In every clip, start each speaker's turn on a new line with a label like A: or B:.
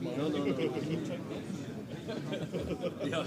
A: No, no, no. Ja.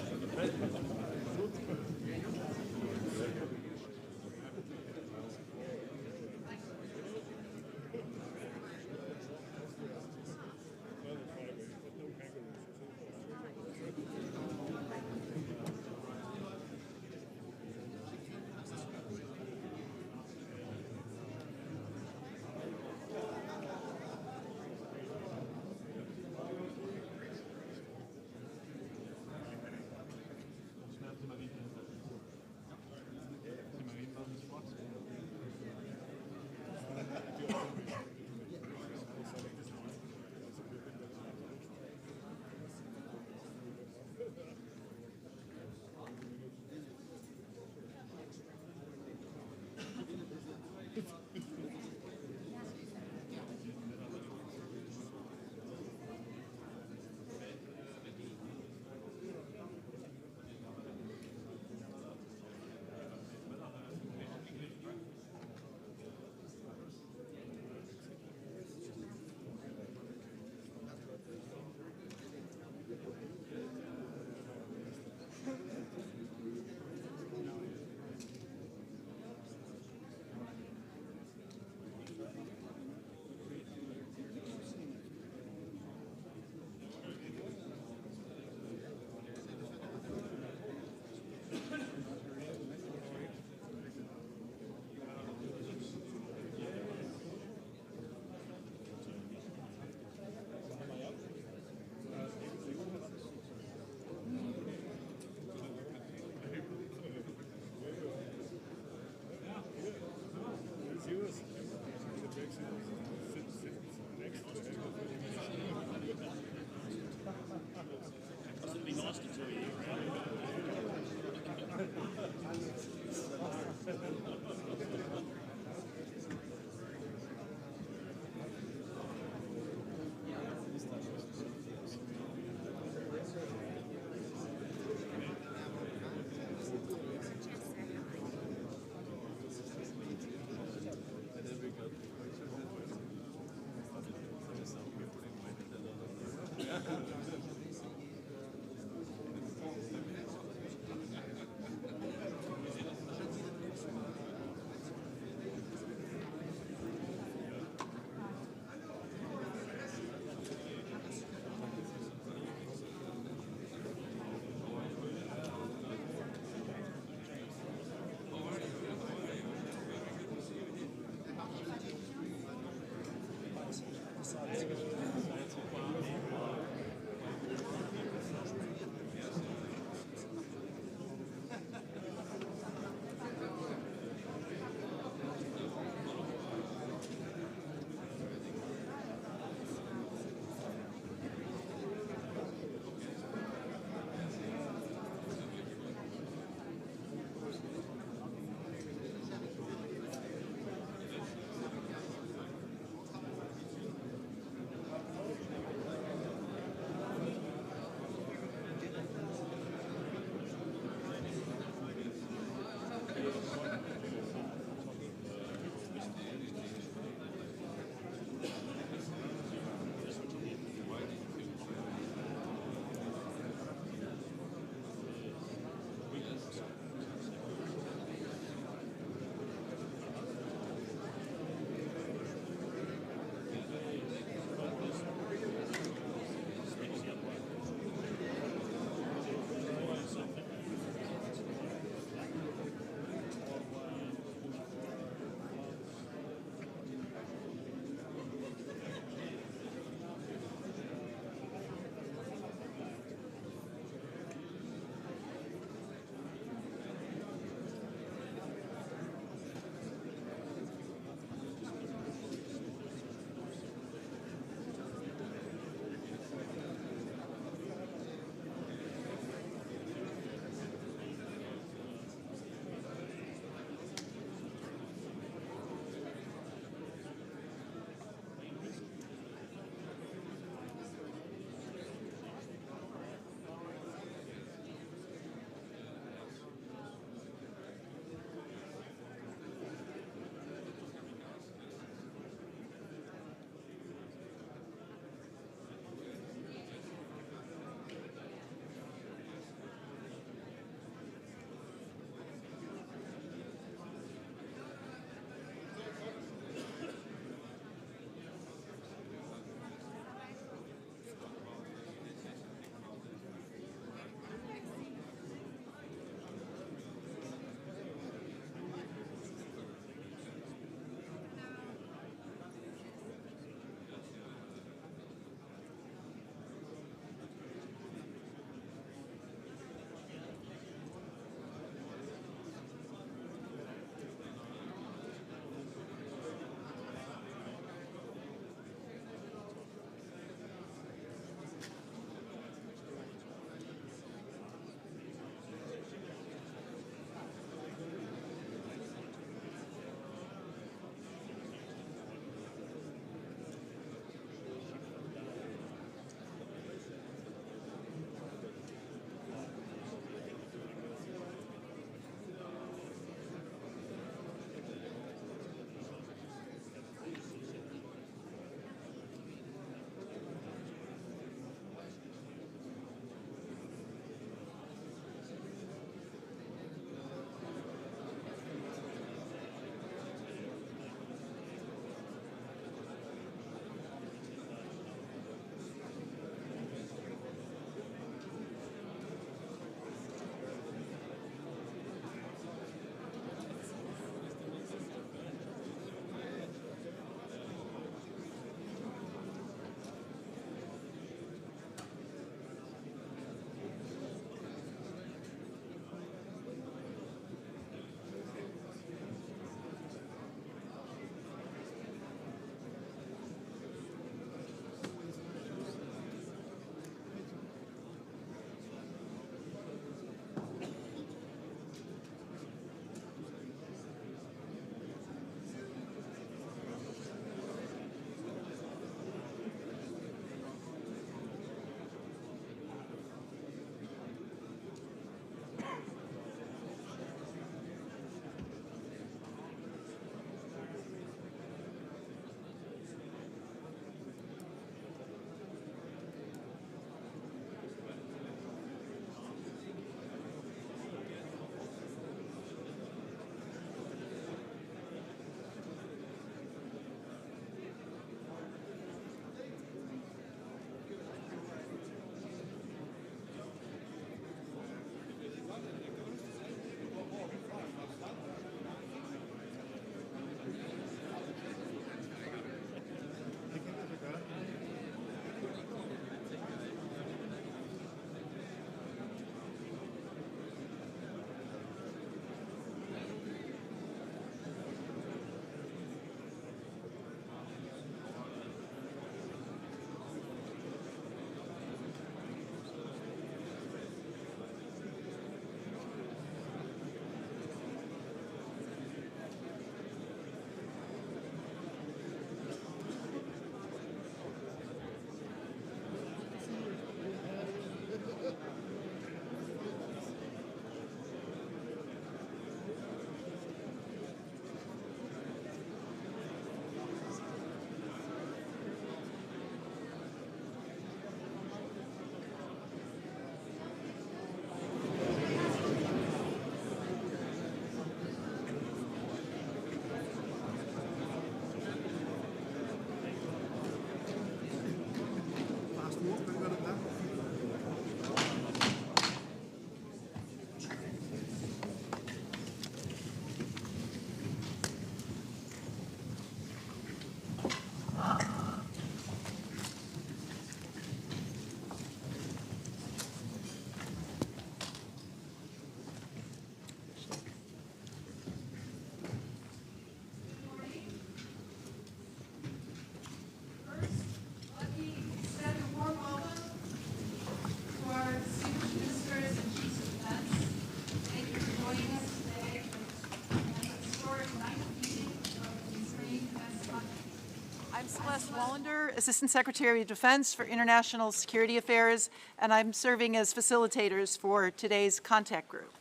B: Celeste Wallander, Assistant Secretary of Defense for International Security Affairs, and I'm serving as facilitators for today's contact group.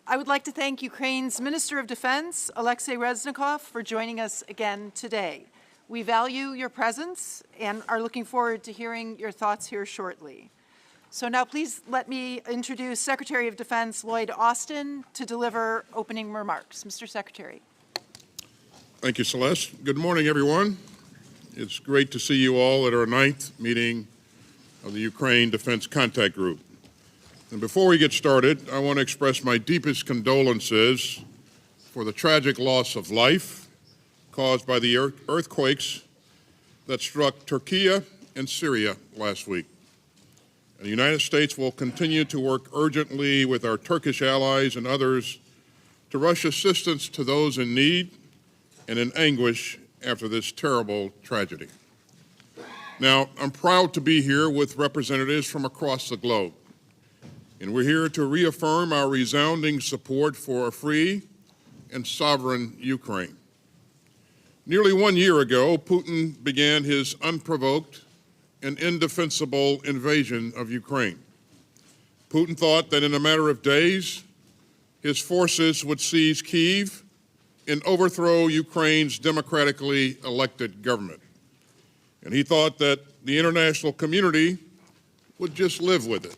B: I would like to thank Ukraine's Minister of Defense, Alexei Reznikov, for joining us again today. We value your presence and are looking forward to hearing your thoughts here shortly. So now please let me introduce Secretary of Defense Lloyd Austin to deliver opening remarks. Mr. Secretary.
C: Thank you, Celeste. Good morning, everyone. It's great to see you all at our 9th meeting of the Ukraine Defense Contact Group. And before we get started, I want to express my deepest condolences for the tragic loss of life caused by the earthquakes that struck Turkey and Syria last week. And the United States will continue to work urgently with our Turkish allies and others to rush assistance to those in need and in anguish after this terrible tragedy. Now, I'm proud to be here with representatives from across the globe, and we're here to reaffirm our resounding support for a free and sovereign Ukraine. Nearly 1 year ago, Putin began his unprovoked and indefensible invasion of Ukraine. Putin thought that in a matter of days, his forces would seize Kyiv and overthrow Ukraine's democratically elected government. And he thought that the international community would just live with it.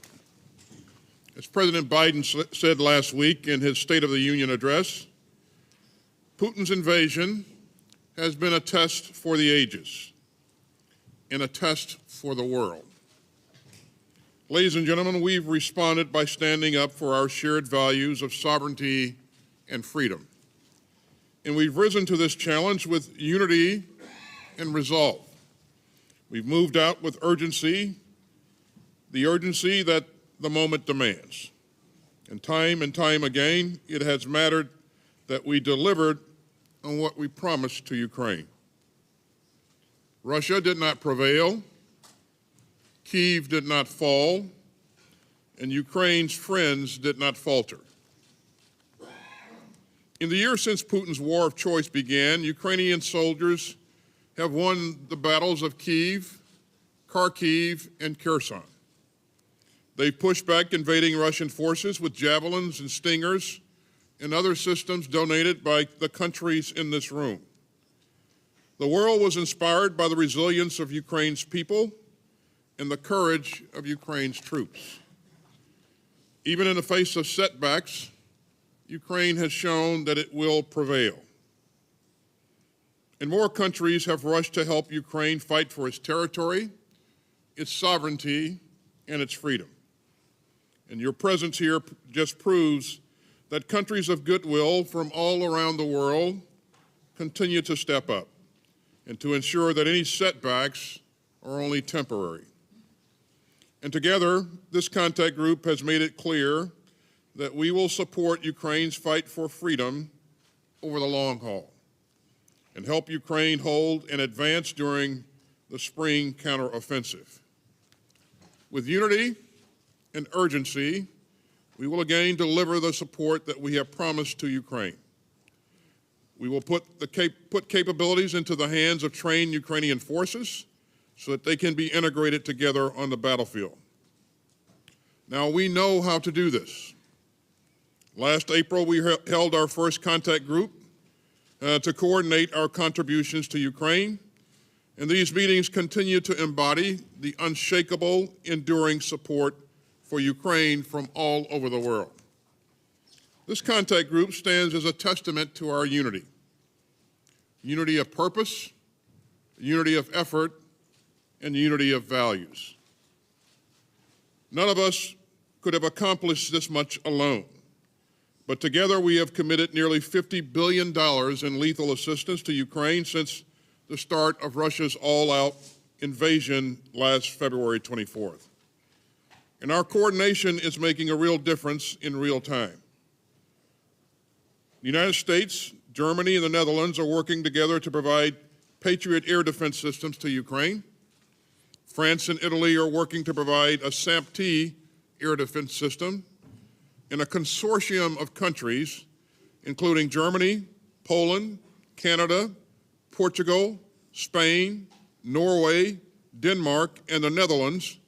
C: As President Biden said last week in his State of the Union address, Putin's invasion has been a test for the ages and a test for the world. Ladies and gentlemen, we've responded by standing up for our shared values of sovereignty and freedom. And we've risen to this challenge with unity and resolve. We've moved out with urgency, the urgency that the moment demands. And time again, it has mattered that we delivered on what we promised to Ukraine. Russia did not prevail, Kyiv did not fall, and Ukraine's friends did not falter. In the years since Putin's war of choice began, Ukrainian soldiers have won the battles of Kyiv, Kharkiv, and Kherson. They've pushed back invading Russian forces with javelins and stingers and other systems donated by the countries in this room. The world was inspired by the resilience of Ukraine's people and the courage of Ukraine's troops. Even in the face of setbacks, Ukraine has shown that it will prevail. And more countries have rushed to help Ukraine fight for its territory, its sovereignty, and its freedom. And your presence here just proves that countries of goodwill from all around the world continue to step up and to ensure that any setbacks are only temporary. And together, this contact group has made it clear that we will support Ukraine's fight for freedom over the long haul and help Ukraine hold and advance during the spring counteroffensive. With unity and urgency, we will again deliver the support that we have promised to Ukraine. We will put capabilities into the hands of trained Ukrainian forces so that they can be integrated together on the battlefield. Now, we know how to do this. Last April, we held our first contact group to coordinate our contributions to Ukraine, and these meetings continue to embody the unshakable, enduring support for Ukraine from all over the world. This contact group stands as a testament to our unity. Unity of purpose, unity of effort, and unity of values. None of us could have accomplished this much alone. But together we have committed nearly $50 billion in lethal assistance to Ukraine since the start of Russia's all-out invasion last February 24th. And our coordination is making a real difference in real time. The United States, Germany, and the Netherlands are working together to provide Patriot air defense systems to Ukraine. France and Italy are working to provide a SAMP-T air defense system. And a consortium of countries, including Germany, Poland, Canada, Portugal, Spain, Norway, Denmark, and the Netherlands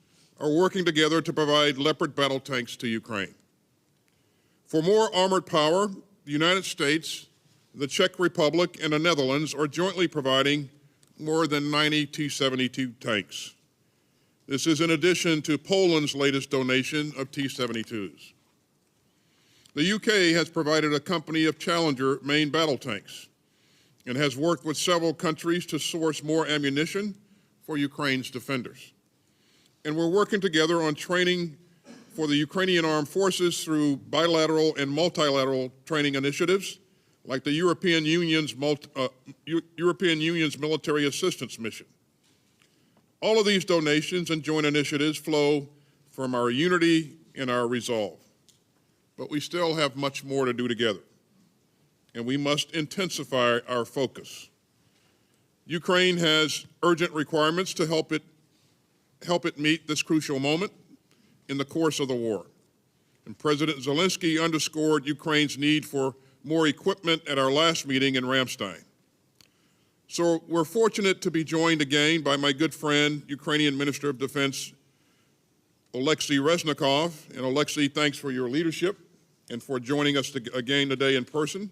C: are working together to provide Leopard battle tanks to Ukraine. For more armored power, the United States, the Czech Republic, and the Netherlands are jointly providing more than 90 T-72 tanks. This is in addition to Poland's latest donation of T-72s. The UK has provided a company of Challenger main battle tanks and has worked with several countries to source more ammunition for Ukraine's defenders. And we're working together on training for the Ukrainian armed forces through bilateral and multilateral training initiatives like the European Union's Military Assistance Mission. All of these donations and joint initiatives flow from our unity and our resolve. But we still have much more to do together, and we must intensify our focus. Ukraine has urgent requirements to help it meet this crucial moment in the course of the war. And President Zelensky underscored Ukraine's need for more equipment at our last meeting in Ramstein. So we're fortunate to be joined again by my good friend, Ukrainian Minister of Defense, Oleksiy Reznikov. And Oleksiy, thanks for your leadership and for joining us again today in person.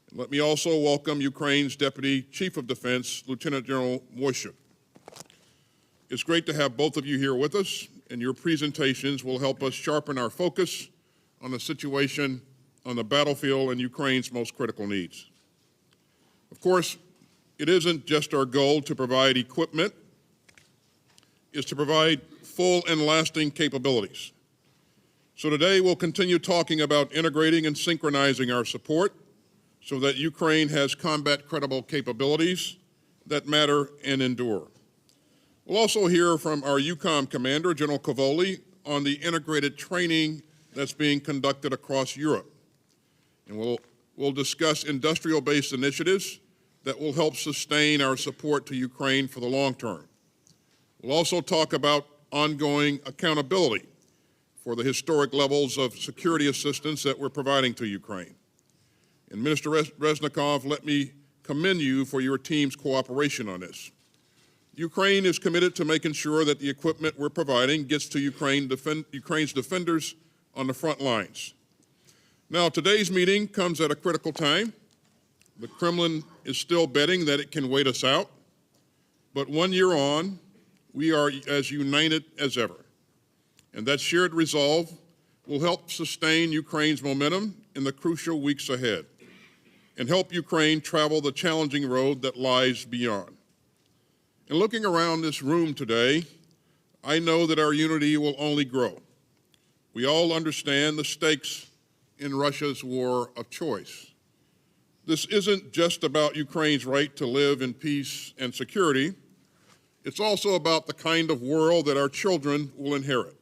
C: And let me also welcome Ukraine's Deputy Chief of Defense, Lieutenant General Moishuk. It's great to have both of you here with us, and your presentations will help us sharpen our focus on the situation on the battlefield and Ukraine's most critical needs. Of course, it isn't just our goal to provide equipment, it's to provide full and lasting capabilities. So today we'll continue talking about integrating and synchronizing our support so that Ukraine has combat-credible capabilities that matter and endure. We'll also hear from our EUCOM commander, General Cavoli, on the integrated training that's being conducted across Europe. And we'll discuss industrial-based initiatives that will help sustain our support to Ukraine for the long term. We'll also talk about ongoing accountability for the historic levels of security assistance that we're providing to Ukraine. And Minister Reznikov, let me commend you for your team's cooperation on this. Ukraine is committed to making sure that the equipment we're providing gets to Ukraine's defenders on the front lines. Now, today's meeting comes at a critical time. The Kremlin is still betting that it can wait us out. But 1 year on, we are as united as ever. And that shared resolve will help sustain Ukraine's momentum in the crucial weeks ahead and help Ukraine travel the challenging road that lies beyond. And looking around this room today, I know that our unity will only grow. We all understand the stakes in Russia's war of choice. This isn't just about Ukraine's right to live in peace and security. It's also about the kind of world that our children will inherit.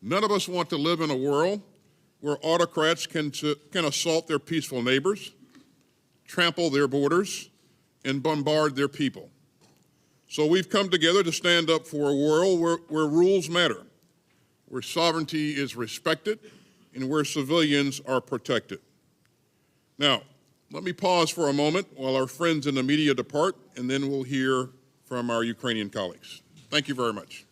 C: None of us want to live in a world where autocrats can assault their peaceful neighbors, trample their borders, and bombard their people. So we've come together to stand up for a world where rules matter, where sovereignty is respected, and where civilians are protected. Now, let me pause for a moment while our friends in the media depart, and then we'll hear from our Ukrainian colleagues. Thank you very much.